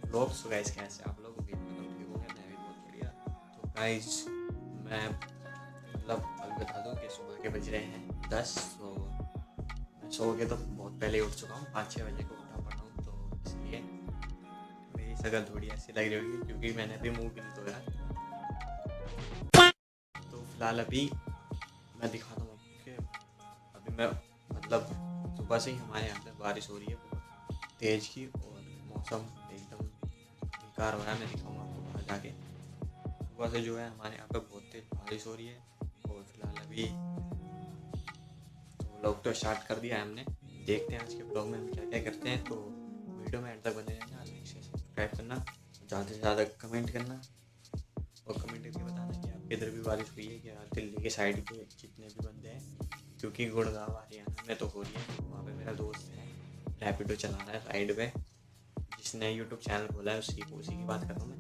Blog. So guys, कैसे आप लोग? उम्मीद करता हूँ ठीक होंगे। मैं भी बहुत बढ़िया। तो गाइस, मैं अभी बता दूँ कि सुबह के बज रहे हैं 10। तो मैं सो के तो बहुत पहले उठ चुका हूँ, 5-6 बजे को उठा पड़ा हूँ। तो इसलिए मेरी शक्ल थोड़ी ऐसी लग रही होगी क्योंकि मैंने अभी मुँह भी नहीं धोया। तो फिलहाल अभी मैं दिखाता हूँ आपको कि अभी मैं सुबह से ही हमारे यहाँ पे बारिश हो रही है बहुत तेज़ की, और मौसम एकदम बेकार हो रहा है। मैं दिखाऊंगा आपको बाहर जाके। सुबह से जो है हमारे यहाँ पे बहुत तेज़ बारिश हो रही है। और फिलहाल अभी तो व्लॉग तो स्टार्ट कर दिया है हमने। देखते हैं आज के ब्लॉग में हम क्या क्या करते हैं। तो वीडियो में एंड तक बने रहना, लाइक शेयर सब्सक्राइब करना, ज़्यादा से ज़्यादा कमेंट करना, और कमेंट करके बताना कि आपके इधर भी बारिश हुई है क्या, दिल्ली के साइड के जितने भी बंदे हैं। क्योंकि गुड़गांव हरियाणा में तो हो रही है। वहाँ पे मेरा दोस्त है, रैपिडो चला रहा है साइड पे, जिसने यूट्यूब चैनल खोला है, उसी की बात कर रहा हूँ मैं।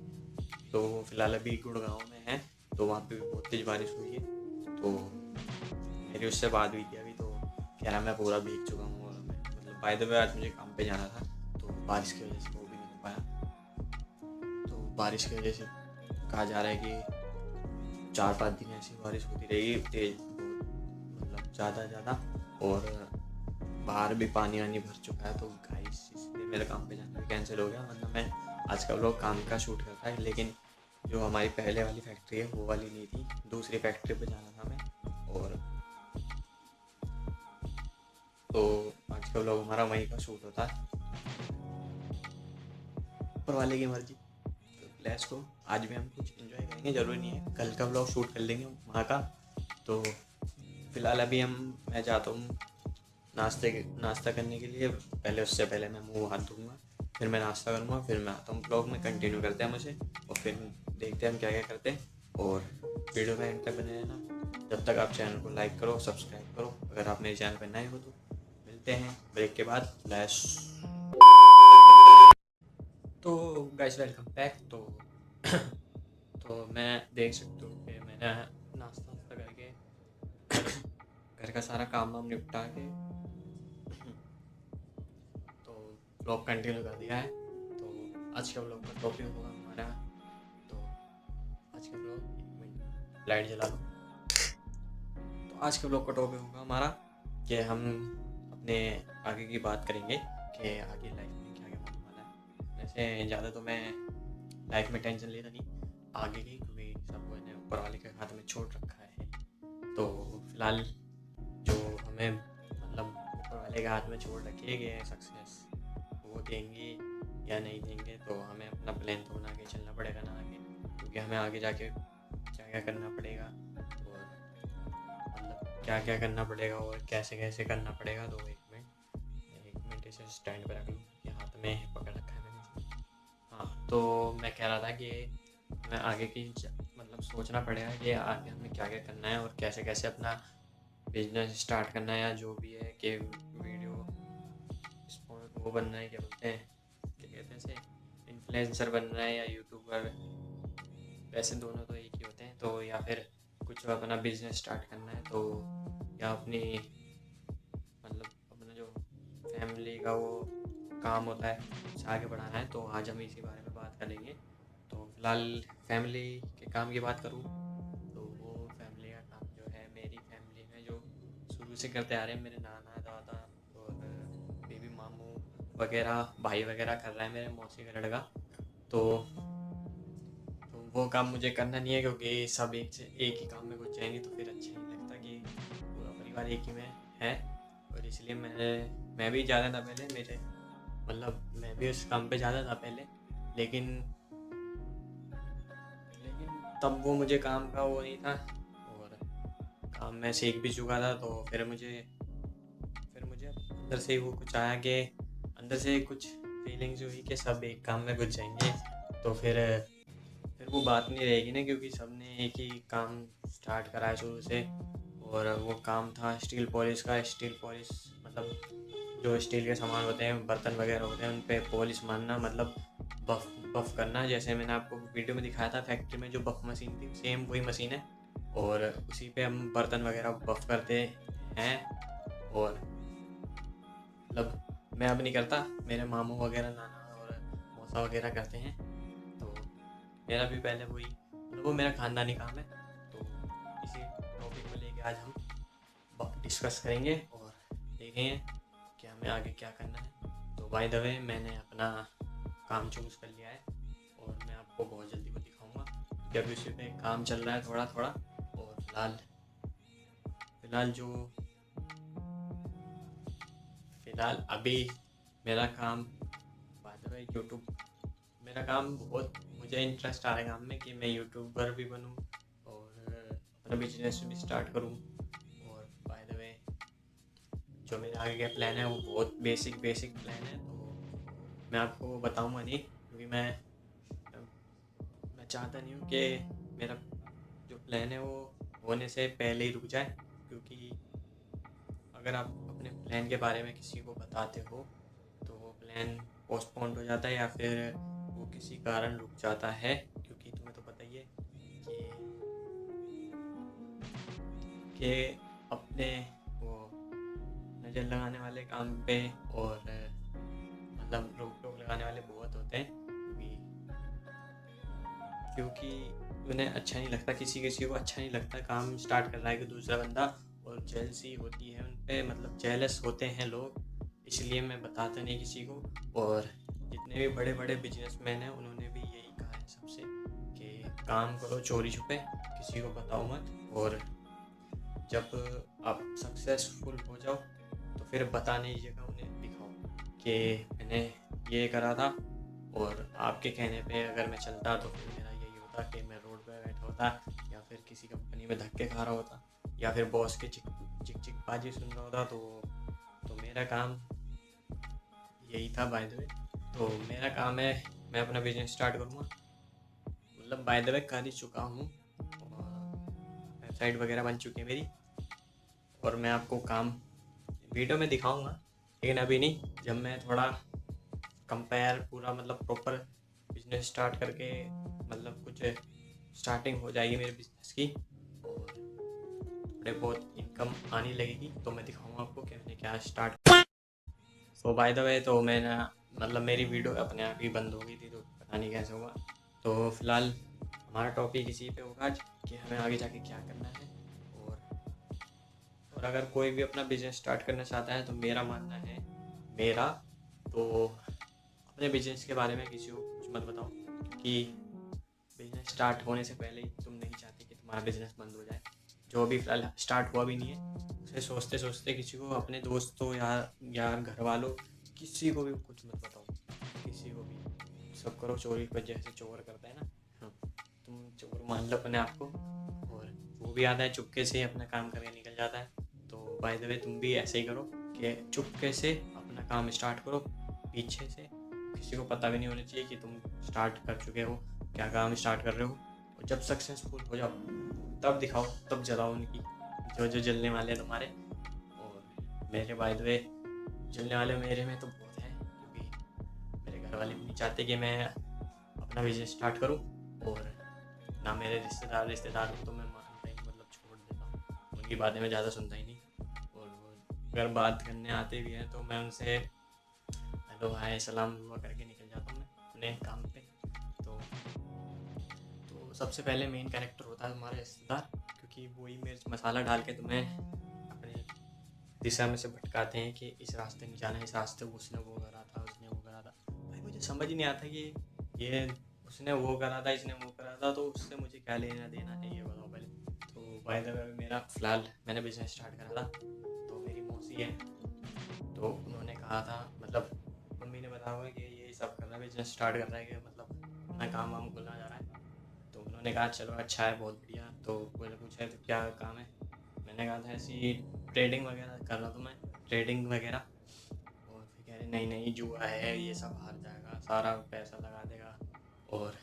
तो वो फिलहाल अभी गुड़गांव में है। तो वहाँ पे भी बहुत तेज़ बारिश हुई है। तो मेरी उससे बात हुई थी अभी। तो कह रहा मैं पूरा भीग चुका हूँ, और मैं बाय द वे आज मुझे काम पे जाना था, तो बारिश की वजह से वो भी नहीं हो पाया। तो बारिश की वजह से कहा जा रहा है कि 4-5 दिन ऐसी बारिश होती रहेगी, तेज़ बहुत ज़्यादा। और बाहर भी पानी वानी भर चुका है। तो गाइस, इसलिए मेरा काम पे जाना भी कैंसिल हो गया, वरना मैं आज का व्लॉग काम का शूट करता है। लेकिन जो हमारी पहले वाली फैक्ट्री है वो वाली नहीं थी, दूसरी फैक्ट्री पे जाना था हमें। और तो आज का व्लॉग हमारा वहीं का शूट होता है, ऊपर वाले की मर्जी। तो लेट्स गो। आज भी हम कुछ इन्जॉय करेंगे, ज़रूरी नहीं है कल का व्लॉग शूट कर लेंगे वहाँ का। तो फिलहाल अभी मैं जाता हूँ नाश्ता करने के लिए। पहले उससे पहले मैं मुँह हाथ धोऊंगा, फिर मैं नाश्ता करूँगा, फिर मैं आता हूँ ब्लॉग में। कंटिन्यू करते हैं मुझे, और फिर देखते हैं हम क्या क्या करते हैं। और वीडियो में एंड तक बने रहना। जब तक आप चैनल को लाइक करो, सब्सक्राइब करो, अगर आप मेरे चैनल पर नए हो तो। मिलते हैं ब्रेक के बाद। फ्लैश। तो गाइस, वेलकम बैक। तो मैं देख सकते हो कि मैंने नाश्ता वास्ता करके घर का सारा काम वाम निपटा के तो व्लॉग कंटिन्यू कर दिया है। तो आज का व्लॉग का टॉपिक होगा हमारा। तो आज का व्लॉग, एक मिनट लाइट जला लो। तो आज के व्लॉग का टॉपिक होगा हमारा कि हम अपने आगे की बात करेंगे कि आगे लाइफ में क्या क्या होने वाला है। वैसे ज़्यादा तो मैं लाइफ में टेंशन लेता नहीं आगे की, क्योंकि सब मैंने ऊपर वाले के हाथ में छोड़ रखा है। तो फिलहाल जो हमें ऊपर वाले के हाथ में छोड़ रखी है कि सक्सेस वो देंगे या नहीं देंगे। तो हमें अपना प्लान तो बना के चलना पड़ेगा ना आगे, क्योंकि हमें आगे जाके क्या क्या करना पड़ेगा, और क्या क्या करना पड़ेगा, और कैसे कैसे करना पड़ेगा। तो एक मिनट इसे स्टैंड पर रख लूँ, ये हाथ में पकड़ रखा है मैंने। हाँ, तो मैं कह रहा था कि हमें आगे की सोचना पड़ेगा कि आगे हमें क्या क्या करना है, और कैसे कैसे अपना बिजनेस स्टार्ट करना है, या जो भी है कि वीडियो वो बनना है, क्या बोलते हैं, क्या कहते हैं इसे, इन्फ्लुएंसर बनना है या यूट्यूबर। वैसे दोनों तो एक ही होते हैं। तो या फिर कुछ अपना बिजनेस स्टार्ट करना है, तो या अपनी अपना जो फैमिली का वो काम होता है उसे आगे बढ़ाना है। तो आज हम इसी बारे में बात करेंगे। तो फिलहाल फैमिली के काम की बात करूँ, तो वो फैमिली का काम जो है, मेरी फैमिली में जो शुरू से करते आ रहे हैं, मेरे नाना दादा और बेबी मामू वगैरह, भाई वगैरह कर रहा है, मेरे मौसी का लड़का। तो वो काम मुझे करना नहीं है, क्योंकि सब एक ही काम में घुस जाएंगे तो फिर अच्छा नहीं लगता कि पूरा परिवार एक ही में है। और इसलिए मैं भी ज़्यादा था पहले, मैं भी उस काम पे ज़्यादा था पहले। लेकिन तब वो मुझे काम का वो नहीं था, और काम मैं सीख भी चुका था। तो फिर मुझे अंदर से ही वो कुछ आया कि अंदर से कुछ फीलिंग्स हुई कि सब एक काम में घुस जाएंगे। तो फिर वो बात नहीं रहेगी ना, क्योंकि सबने एक ही काम स्टार्ट करा है शुरू से। और वो काम था स्टील पॉलिश का। स्टील पॉलिश जो स्टील के सामान होते हैं, बर्तन वगैरह होते हैं, उन पे पॉलिश मारना, बफ बफ करना। जैसे मैंने आपको वीडियो में दिखाया था फैक्ट्री में जो बफ मशीन थी, सेम वही मशीन है। और उसी पे हम बर्तन वगैरह बफ करते हैं। और मैं अब नहीं करता, मेरे मामू वगैरह, नाना और डोसा वगैरह करते हैं। तो मेरा भी पहले वही मतलब वो मेरा खानदानी काम है। तो इसी टॉपिक को लेके आज हम डिस्कस करेंगे और देखेंगे कि हमें आगे क्या करना है। तो बाय द वे मैंने अपना काम चूज़ कर लिया है और मैं आपको बहुत जल्दी वो दिखाऊंगा कि अभी उसी पे काम चल रहा है थोड़ा थोड़ा। और फिलहाल अभी मेरा काम बाय द वे यूट्यूब, मेरा काम बहुत मुझे इंटरेस्ट आ रहा है काम में कि मैं यूट्यूबर भी बनूं और अपना बिजनेस भी स्टार्ट करूं। और बाय द वे जो मेरे आगे का प्लान है वो बहुत बेसिक प्लान है, तो मैं आपको बताऊंगा नहीं क्योंकि मैं चाहता नहीं हूँ कि मेरा जो प्लान है वो होने से पहले ही रुक जाए। क्योंकि अगर आप अपने प्लान के बारे में किसी को बताते हो तो वो प्लान पोस्टपोन हो जाता है या फिर वो किसी कारण रुक जाता है। क्योंकि तुम्हें तो पता ही है कि अपने वो नज़र लगाने वाले काम पे और मतलब रोक टोक लगाने वाले बहुत होते हैं। क्योंकि उन्हें अच्छा नहीं लगता, किसी को अच्छा नहीं लगता काम स्टार्ट कर रहा है कि दूसरा बंदा, और जेलसी होती है उन पे, मतलब जेलस होते हैं लोग। इसलिए मैं बताता नहीं किसी को। और जितने भी बड़े बड़े बिजनेसमैन हैं उन्होंने भी यही कहा है सबसे कि काम करो चोरी छुपे, किसी को बताओ मत। और जब आप सक्सेसफुल हो जाओ तो फिर बताने की जगह उन्हें दिखाओ कि मैंने ये करा था। और आपके कहने पे अगर मैं चलता तो फिर मेरा यही होता कि मैं रोड पे बैठा होता या फिर किसी कंपनी में धक्के खा रहा होता या फिर बॉस के चिक चिक बाजी सुन रहा होता। तो मेरा काम यही था बाय द वे। तो मेरा काम है मैं अपना बिजनेस स्टार्ट करूँगा, मतलब बाय द वे कर ही चुका हूँ, वेबसाइट वगैरह बन चुकी है मेरी। और मैं आपको काम वीडियो में दिखाऊंगा लेकिन अभी नहीं, जब मैं थोड़ा कंपेयर पूरा मतलब प्रॉपर बिजनेस स्टार्ट करके मतलब कुछ स्टार्टिंग हो जाएगी मेरे बिजनेस की और थोड़े बहुत इनकम आने लगेगी तो मैं दिखाऊंगा आपको कि मैंने क्या start. So by the way तो मैंने मतलब मेरी वीडियो अपने आप ही बंद हो गई थी तो पता नहीं कैसे हुआ। तो फिलहाल हमारा टॉपिक इसी पे होगा आज कि हमें आगे जाके क्या करना है। और अगर कोई भी अपना बिजनेस स्टार्ट करना चाहता है तो मेरा मानना है मेरा तो अपने बिजनेस के बारे में किसी को कुछ मत बताओ कि बिजनेस स्टार्ट होने से पहले ही तुम नहीं चाहते कि तुम्हारा बिजनेस बंद हो जाए। जो अभी फ़िलहाल स्टार्ट हुआ भी नहीं है उसे सोचते सोचते किसी को, अपने दोस्तों या घर वालों, किसी को भी कुछ मत बताओ, किसी को भी। सब करो चोरी पर जैसे चोर करता है ना, हाँ, तुम चोर मान लो अपने आप को। और वो भी आता है चुपके से अपना काम करके निकल जाता है। तो बाय द वे तुम भी ऐसे ही करो कि चुपके से अपना काम स्टार्ट करो पीछे से, किसी को पता भी नहीं होना चाहिए कि तुम स्टार्ट कर चुके हो, क्या काम स्टार्ट कर रहे हो। और जब सक्सेसफुल हो जाओ तब दिखाओ, तब जलाओ उनकी जो जलने वाले हैं तुम्हारे। और मेरे बाय द वे जलने वाले मेरे में तो बहुत है क्योंकि मेरे घर वाले भी नहीं चाहते कि मैं अपना बिजनेस स्टार्ट करूं। और ना मेरे रिश्तेदार को तो मैं मानता ही मतलब छोड़ देता हूँ, उनकी बातें मैं ज़्यादा सुनता ही नहीं। और वो अगर बात करने आते भी हैं तो मैं उनसे हेलो हाय सलाम हुआ करके निकल जाता हूँ मैं अपने काम पे। तो सबसे पहले मेन कैरेक्टर होता है हमारा रिश्तेदार, क्योंकि वही मिर्च मसाला डाल के तुम्हें अपनी दिशा में से भटकाते हैं कि इस रास्ते नहीं जाना है, इस रास्ते उसने वो करा था, उसने वो करा था। भाई मुझे समझ ही नहीं आता कि ये उसने वो करा था, इसने वो करा था, तो उससे मुझे क्या लेना देना है ये बताओ पहले। तो बाय द वे मेरा फ़िलहाल मैंने बिजनेस स्टार्ट करा था। तो मेरी मौसी है तो उन्होंने कहा था, मतलब मम्मी ने बताया हुआ कि ये सब कर रहा है, बिजनेस स्टार्ट कर रहा है कि मतलब अपना काम वाम खुलना जा रहा है। तो उन्होंने कहा चलो अच्छा है बहुत बढ़िया। तो मैंने पूछा तो क्या काम है, मैंने कहा था ऐसी ट्रेडिंग वगैरह कर रहा था मैं, ट्रेडिंग वगैरह। और फिर कह रहे नहीं नहीं जुआ है, ये सब हार जाएगा, सारा पैसा लगा देगा और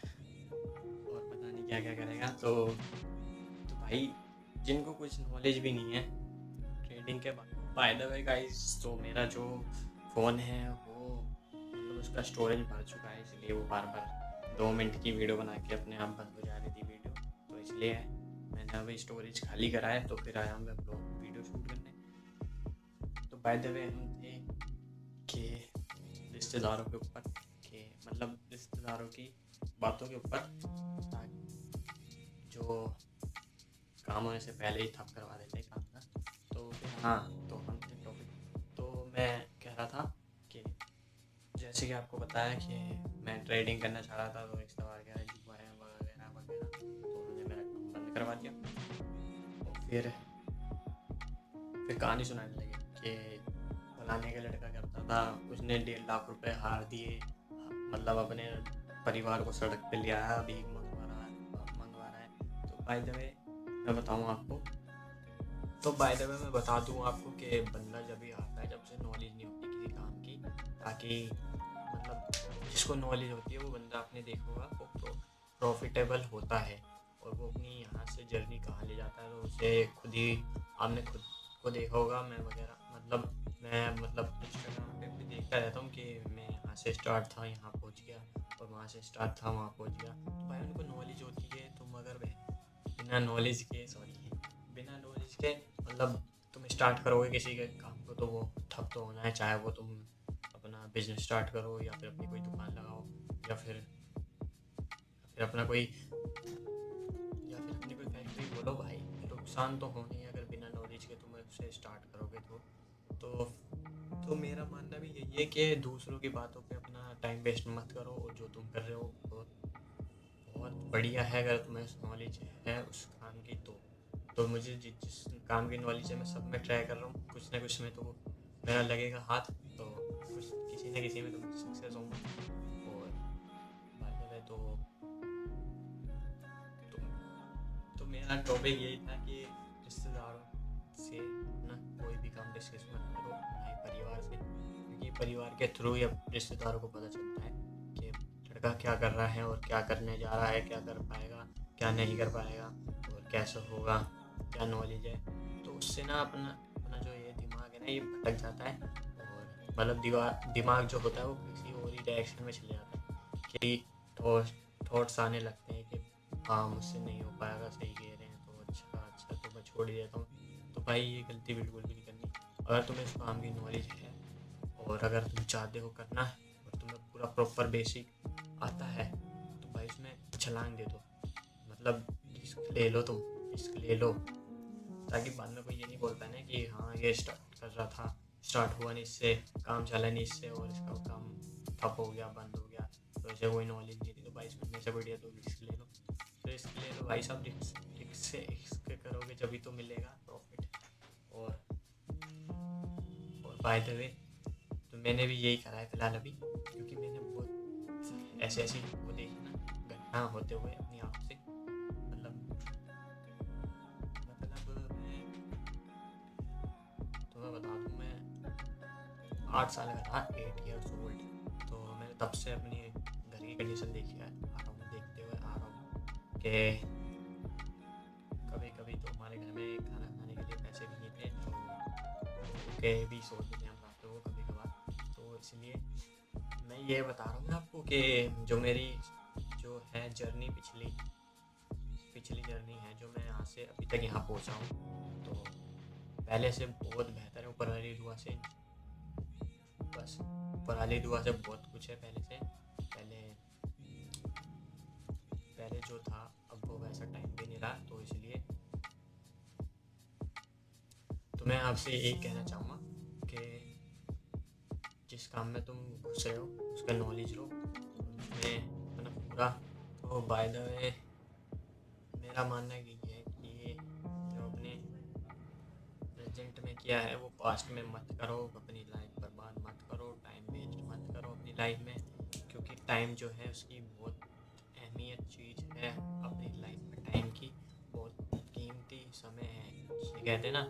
पता नहीं क्या क्या करेगा। तो भाई जिनको कुछ नॉलेज भी नहीं है ट्रेडिंग के बाय द वे गाइस, तो मेरा जो फ़ोन है वो मतलब उसका स्टोरेज भर चुका है, इसलिए वो बार बार 2 मिनट की वीडियो बना के अपने आप बंद हो जा रही थी वीडियो। तो इसलिए मैंने अभी स्टोरेज खाली करा है तो फिर आया हूँ मैं ब्लॉग वीडियो शूट करने। तो बाय द वे हम थे कि रिश्तेदारों के ऊपर कि मतलब रिश्तेदारों की बातों के ऊपर, ताकि जो काम होने से पहले ही ठप करवा देते हैं काम का। तो फिर हाँ, तो हम थे टॉपिक। तो मैं कह रहा था कि जैसे कि आपको बताया कि मैं ट्रेडिंग करना चाह रहा था, तो एक सवाल क्या है, जुआ है वगैरह वगैरह, तो उन्होंने मेरा काम बंद करवा दिया। और फिर कहानी सुनाने लगे कि फलाने का लड़का करता था, उसने 1.5 लाख रुपए हार दिए, मतलब अपने परिवार को सड़क पे ले आया, भीख मंगवा रहा है। तो बाय द वे मैं बताऊँ आपको, मैं बता दूँ आपको कि बंदा जब भी आता है, जब उसे नॉलेज नहीं होती किसी काम की, ताकि मतलब जिसको नॉलेज होती है वो बंदा आपने देखा होगा वो प्रॉफिटेबल होता है, और वो अपनी यहाँ से जर्नी कहाँ ले जाता है, तो उसे आपने खुद को देखा होगा। मैं इंस्टाग्राम पे भी देखता रहता हूँ कि मैं यहाँ से स्टार्ट था, यहाँ पहुँच गया, और वहाँ से स्टार्ट था, वहाँ पहुँच गया। तो भाई उनको नॉलेज होती है, तुम अगर बिना नॉलेज के मतलब तुम स्टार्ट करोगे किसी के काम को, तो वो ठप तो होना है, चाहे वो तुम अपना बिजनेस स्टार्ट करो, या फिर अपनी कोई दुकान लगाओ, या फिर अपना कोई या फिर अपनी कोई फैक्ट्री बोलो। भाई नुकसान तो होना ही है अगर बिना नॉलेज के तुम उससे स्टार्ट करोगे तो मेरा मानना भी यही है कि दूसरों की बातों पे अपना टाइम वेस्ट मत करो, और जो तुम कर रहे हो बहुत बहुत बढ़िया है। अगर तुम्हें नॉलेज है उस काम की, तो मुझे जिस काम की नॉलेज है मैं सब में ट्राई कर रहा हूँ, कुछ ना कुछ में तो मेरा लगेगा हाथ, तो कुछ किसी न किसी में तो मैं सक्सेस होऊंगा। और बाय द वे तो मेरा टॉपिक यही था कि रिश्तेदारों से ना कोई भी काम डिस्कस मत करो, ना ही परिवार से, क्योंकि परिवार के थ्रू ही अब रिश्तेदारों को पता चलता है कि लड़का क्या कर रहा है और क्या करने जा रहा है, क्या कर पाएगा, क्या नहीं कर पाएगा, और कैसे होगा, क्या नॉलेज है। तो उससे ना अपना अपना जो ये दिमाग है ना, ये भटक जाता है, और मतलब दिमाग जो होता है वो किसी और ही डायरेक्शन में चले जाता है, कि थॉट्स आने लगते हैं कि हाँ मुझसे नहीं हो पाएगा, सही कह रहे हैं, तो अच्छा तो मैं छोड़ ही देता हूँ। तो भाई ये गलती बिल्कुल भी नहीं करनी। अगर तुम्हें इस काम की नॉलेज है, और अगर तुम चाहते हो करना है, और तुम्हें पूरा प्रॉपर बेसिक आता है, तो भाई इसमें छलांग दे दो, मतलब रिस्क ले लो, ताकि बाद में कोई ये नहीं बोल पाए ना कि हाँ ये स्टार्ट कर रहा था, स्टार्ट हुआ नहीं इससे, काम चला नहीं इससे, और इसका काम ठप हो गया, बंद हो गया, तो ऐसे कोई नॉलेज नहीं थी। तो भाई इसमें से बढ़िया तो रिस्क ले लो भाई साहब। रिस्क करोगे जभी तो मिलेगा प्रॉफिट। और बाय द वे तो मैंने भी यही करा है फिलहाल अभी, क्योंकि मैंने बहुत ऐसी वो देखी ना घटना होते हुए अपनी आँखों से। मैं तुम्हें बता दूँ, मैं 8 साल का था, 8 years old। तो मैंने तब से अपनी घर की कंडीशन देखते हुए आ रहा हूँ कि कभी कभी तो हमारे घर में खाना खाने के लिए पैसे भी नहीं थे, तो के भी सोचते थे हम रातों को कभी कभार। तो इसलिए मैं ये बता रहा हूँ आपको कि जो मेरी जो है जर्नी, पिछली जर्नी है, जो मैं यहाँ से अभी तक यहाँ पहुँचा हूँ, तो पहले से बहुत बेहतर है। ऊपर वाली दुआ से बहुत कुछ है पहले जो था, अब वो वैसा टाइम भी नहीं रहा। तो इसलिए तो मैं आपसे यही कहना चाहूँगा कि जिस काम में तुम घुस रहे हो उसका नॉलेज लो, उसमें अपना पूरा। तो बाय द वे मेरा मानना यही है कि जो अपने प्रेजेंट में किया है वो पास्ट में मत करो, अपनी लाइफ बर्बाद मत करो, टाइम वेस्ट मत करो अपनी लाइफ में, क्योंकि टाइम जो है उसकी बहुत अहमियत चीज़ है अपनी लाइफ में। टाइम की बहुत कीमती समय है, जिसे कहते हैं ना,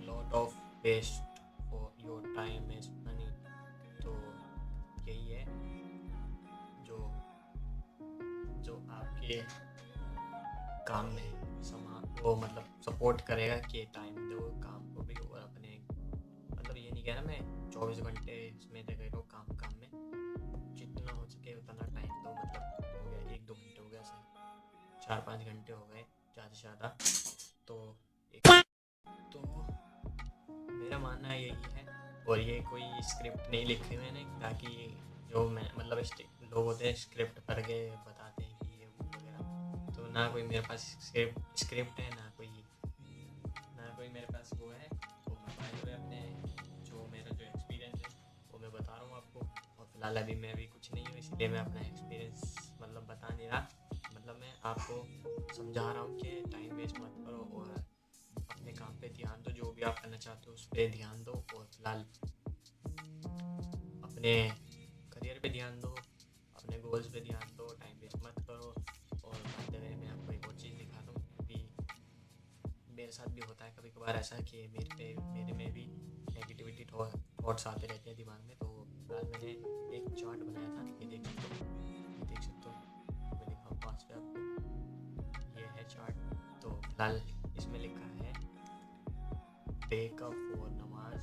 lot of waste for your time is money. तो यही है जो जो आपके काम में वो मतलब सपोर्ट करेगा कि टाइम दो काम को भी, और अपने मतलब ये नहीं कहना मैं 24 घंटे इसमें लगे रहो काम में, जितना हो सके उतना टाइम दो। मतलब हो गया 1-2 घंटे हो गया, सही 4-5 घंटे हो गए ज़्यादा से ज़्यादा। तो तो मेरा मानना यही है और ये कोई स्क्रिप्ट नहीं लिखी मैंने, ताकि जो मैं मतलब लोग होते हैं स्क्रिप्ट पढ़ के बताते हैं कि ये वो वगैरह, तो ना कोई मेरे पास स्क्रिप्ट है, ना कोई मेरे पास वो है। तो मैं बाय द वे अपने जो मेरा जो एक्सपीरियंस है वो मैं बता रहा हूँ आपको। और फिलहाल अभी मैं भी कुछ नहीं हूँ, इसलिए मैं अपना एक्सपीरियंस मतलब बता नहीं रहा, मतलब मैं आपको समझा रहा हूँ कि टाइम वेस्ट मत करो और अपने काम पे ध्यान दो, जो भी आप करना चाहते हो उस पर ध्यान दो। और फिलहाल अपने करियर पे ध्यान दो, अपने गोल्स पे ध्यान दो, टाइम वेस्ट मत करो। और बाय द वे मैं आपको एक और चीज़ दिखाता हूँ कि मेरे साथ भी होता है कभी कभार ऐसा कि मेरे में भी नेगेटिविटी थॉट्स आते रहते हैं दिमाग में। तो फिलहाल मैंने एक चार्ट बनाया था, ये देख सकते हो, ये देख सकते हो, मैं दिखाऊँ पास पे आपको, ये है चार्ट। तो फिलहाल इसमें लिखा है वेक अप फॉर नमाज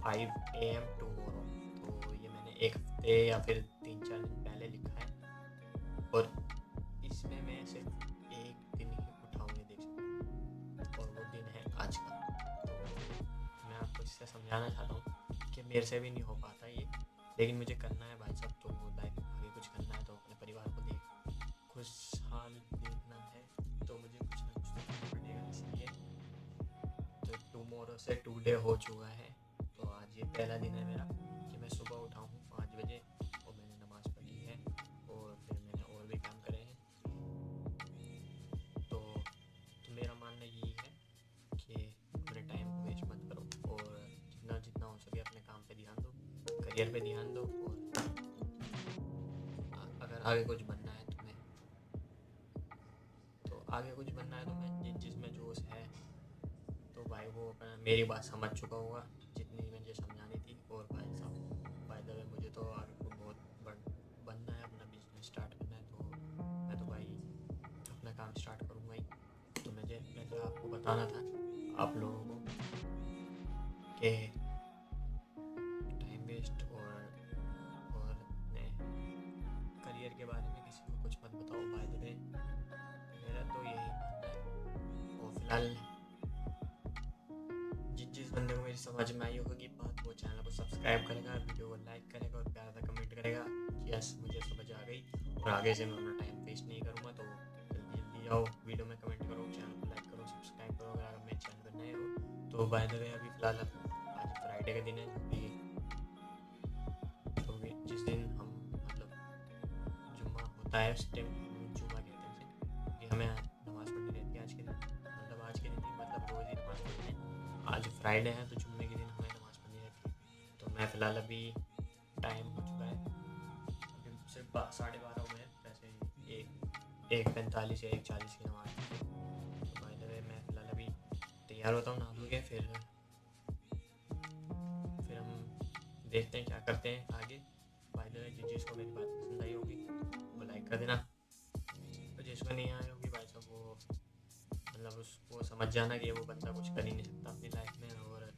5 AM टुमारो। तो ये मैंने एक हफ्ते या फिर 3-4 दिन पहले लिखा है, और इसमें मैं सिर्फ एक दिन ही उठाऊँ, ये देख सकते हो, और वो दिन है आज का। तो मैं आपको इससे समझाना चाहता हूँ कि मेरे से भी नहीं हो पाता ये, लेकिन मुझे करना है भाई साहब। तो लाइफ में आगे कुछ करना है, तो अपने परिवार को खुशहाल देखना है, तो मुझे कुछ ना कुछ तो करना पड़ेगा। इसलिए तो टुमारो से टुडे हो चुका है। तो आज ये पहला दिन है मेरा कि मैं सुबह उठा हूँ 5 बजे, और मैंने नमाज़ पढ़ी है, और फिर मैंने और भी काम करे हैं। तो मेरा मानना यही है कि अपने टाइम को वेस्ट मत करो, और जितना जितना हो सके अपने काम पे ध्यान दो, करियर पे ध्यान दो। और अगर आगे कुछ बनना है तुम्हें, तो आगे कुछ बनना है तुम्हें, जिसमें जोश है, तो भाई वो अपना मेरी बात समझ चुका होगा जितनी मुझे समझानी थी। और भाई साहब बाय द वे मुझे तो आगे को बहुत बनना है, अपना बिजनेस स्टार्ट करना है, तो मैं तो भाई अपना काम स्टार्ट करूँगा ही। तो मुझे आपको बताना था आप लोगों को कि टाइम वेस्ट और अपने करियर के बारे में किसी को कुछ मत बताओ बाय द वे, मेरा तो यही मानना है। और फिलहाल जिस बंदे को मेरी समझ में आई होगी बात, वो चैनल को सब्सक्राइब करेगा, वीडियो को लाइक करेगा और प्यारा सा कमेंट करेगा कि यस मुझे समझ आ गई, और आगे से मैं अपना टाइम वेस्ट नहीं करूँगा। तो जल्दी जल्दी जाओ, वीडियो में कमेंट करो, चैनल को लाइक करो, सब्सक्राइब करो अगर मेरे चैनल पर नए हो। तो बाय द वे अभी फ़िलहाल आज फ्राइडे का दिन है, जो कि जिस दिन हम मतलब जुम्मा होता है उस टाइम हम जुम्मा कहते हैं उसे, क्योंकि हमें नमाज़ पढ़नी रहती है आज के दिन, मतलब आज के दिन नहीं, मतलब रोज़ ही नमाज़ पढ़ते हैं। आज फ्राइडे है तो जुम्मे के दिन हमें नमाज़ पढ़नी रहती है। तो मैं फ़िलहाल अभी टाइम हो चुका है, अभी सिर्फ 12:30 हुए हैं वैसे, 1:45 या 1:40 की नमाज़ है। तो बाय द वे मैं फ़िलहाल अभी तैयार होता हूँ, नहा धो के, फिर हम देखते हैं क्या करते हैं आगे। बाय द वे जिसको मेरी बात पसंद आई होगी वो लाइक कर देना, और जिसको नहीं आई होगी भाई साहब वो मतलब उसको समझ जाना कि वो बंदा कुछ कर ही नहीं सकता अपनी लाइफ में, और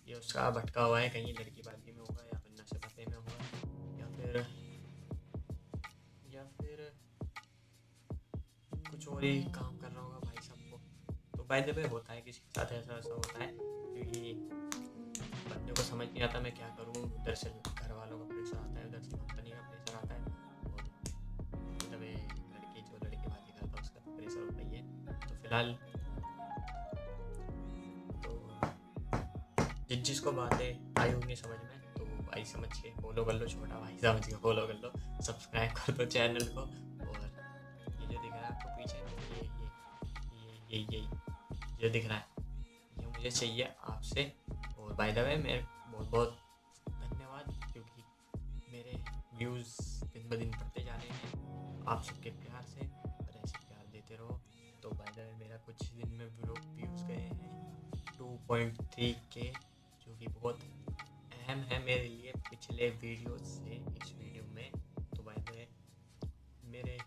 ये उसका भटका हुआ है, कहीं लड़की बाजी में होगा, या फिर नशे पते में होगा, या फिर कुछ और ही काम कर रहा होगा भाई साहब को। तो बाय द वे होता है किसी के साथ, ऐसा ऐसा होता है, क्योंकि बंदे को समझ नहीं आता मैं क्या करूँ, उधर से घर वालों का प्रेशर आता है, उधर से कंपनी का प्रेशर आता है, और जब लड़की जो लड़केबाजी करता है उसका तो प्रेशर होता ही है। तो फिलहाल तो जिसको बातें आई होंगी समझ में, तो भाई समझ के फॉलो कर लो, छोटा भाई समझ के फॉलो कर लो, सब्सक्राइब कर दो चैनल को। और ये जो दिख रहा है आपको पीछे, ये जो दिख रहा है ये मुझे चाहिए आपसे। और बाय द वे मेरे बहुत बहुत धन्यवाद, क्योंकि मेरे व्यूज़ दिन ब दिन बढ़ते जा रहे हैं आप सबके प्यार से, और ऐसे प्यार देते रहो। तो बाय द वे मेरा कुछ दिन में व्यूज़ गए हैं 2.3K, जो कि बहुत अहम है मेरे लिए पिछले वीडियो से इस वीडियो में। तो बाय द वे मेरे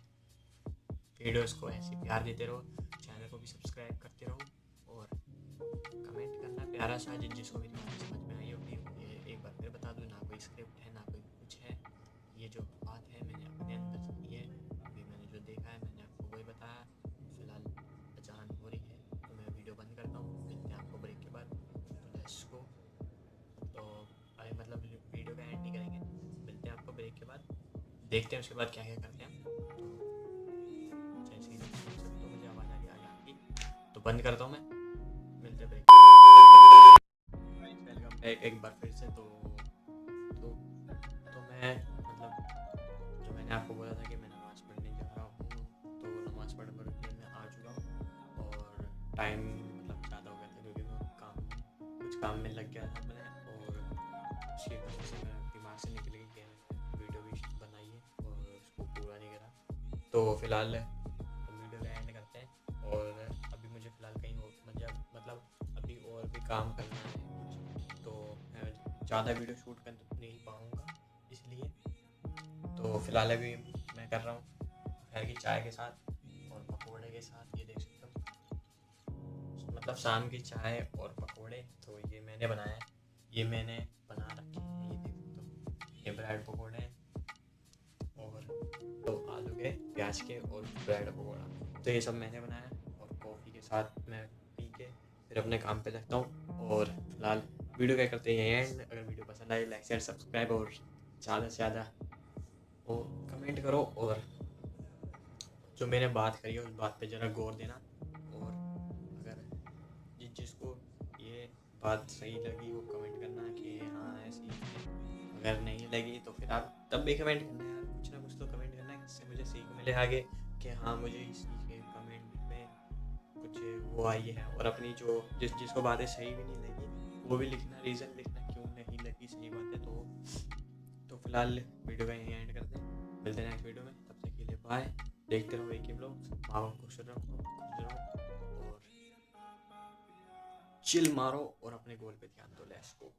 वीडियोस को ऐसे प्यार देते रहो, चैनल को भी सब्सक्राइब करते रहो, और कमेंट करना प्यारा सा जिसको मेरी बात समझ में आई होगी। ये एक बार फिर बता दूँ, ना कोई स्क्रिप्ट है ना कोई कुछ है, ये जो बात है मैंने अपने अंदर से की है, अभी मैंने जो देखा है मैंने आपको वही बताया। फ़िलहाल अजान हो रही है तो मैं वीडियो बंद करता हूँ, मिलते हैं आपको ब्रेक के बाद। तो लेट्स गो। ब्रेक के बाद देखते हैं उसके बाद क्या क्या करते हैं। तो जैसे ही सुन सकते हो मुझे आवाज़ आ रही है यहाँ की, तो बंद करता हूँ मैं, मिलते हैं ब्रेक। वेलकम बैक एक बार फिर से। तो मैं मतलब जो मैंने आपको बोला था कि मैं नमाज़ पढ़ने जा रहा हूँ, तो नमाज़ पढ़ के मैं आ चुका हूँ और टाइम मतलब ज़्यादा हो गया था क्योंकि मैं कुछ काम में लग गया था मैं, और उसकी वजह से मेरा दिमाग से निकल गई कि मैंने वीडियो भी बनाई है और उसको पूरा नहीं करा। तो फिलहाल वीडियो का एंड करते हैं, और अभी मुझे फ़िलहाल कहीं और मतलब अभी और भी काम करना है कुछ, तो मैं ज़्यादा वीडियो शूट कर नहीं पाऊँगा इसलिए। तो फिलहाल अभी मैं कर रहा हूँ दोपहर की चाय के साथ और पकोड़े के साथ, ये देख सकते हो, मतलब शाम की चाय और पकोड़े। तो ये मैंने बनाया है, ये मैंने बना रखे हैं, ये देख सकते हो, ये ब्रेड पकोड़े हैं और तो आलू के प्याज के और ब्रेड पकौड़ा, तो ये सब मैंने बनाया है। और कॉफ़ी के साथ मैं पी के फिर अपने काम पे लगता हूँ। और फिलहाल वीडियो क्या करते हैं एंड, अगर वीडियो पसंद आए लाइक शेयर सब्सक्राइब और ज़्यादा से ज़्यादा वो कमेंट करो, और जो मैंने बात करी है उस बात पे ज़रा गौर देना। और अगर जिसको ये बात सही लगी वो कमेंट करना कि हाँ ऐसी है, अगर नहीं लगी तो फिर आप तब भी कमेंट करना यार, कुछ ना कुछ तो कमेंट करना जिससे मुझे सीख मिले आगे कि हाँ मुझे इसी के कमेंट में कुछ वो आई है। और अपनी जो जिसको बातें सही भी नहीं लगी वो भी लिखना, रीज़न लिखना क्यों नहीं लगी सही बात है। तो फिलहाल वीडियो का यहीं एंड करते हैं, मिलते हैं नेक्स्ट वीडियो में, तब तक के लिए बाय। देखते रहो एक ही ब्लॉग, माँ बाप खुश रहो और चिल मारो और अपने गोल पे ध्यान दो। Let's go.